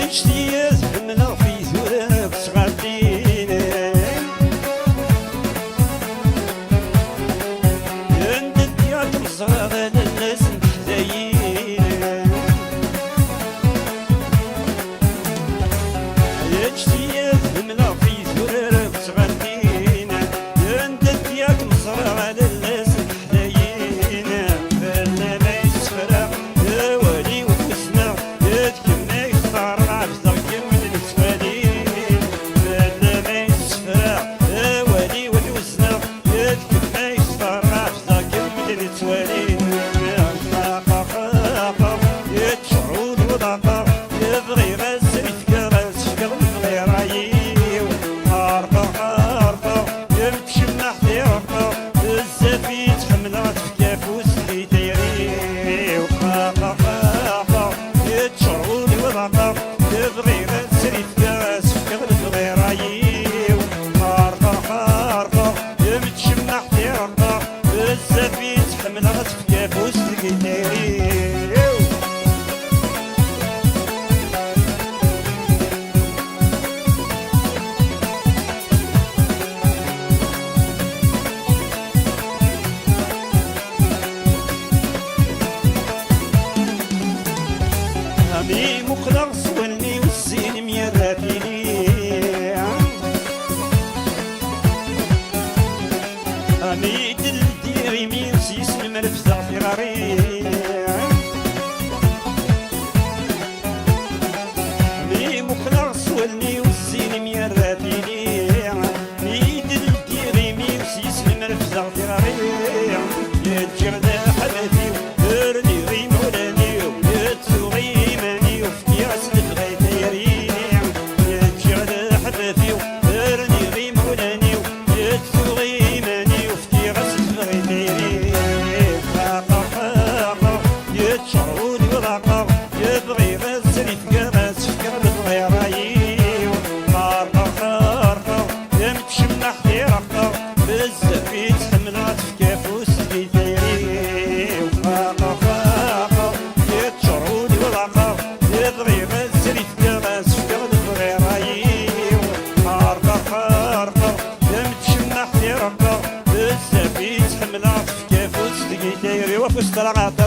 اجتياز من في ثواب صغادين عندك يا تمصر الناس محدايين اجتياز من في ثواب صغادين عندك يا تمصر الناس محدايين فلا ما يسفر والي وتسمع يتكمل أمي مقدر سولني والزين ميراتيني أمي ديري مين سيسم ملفزع في غاري أمي مقدر سولني والزين ميراتيني أمي ديري مين سيسم ملفزع في غاري يا جردا حبيبي ديري مولاني بزاف يتحمل عطف كيف وصدقي دايري وفوش طلعت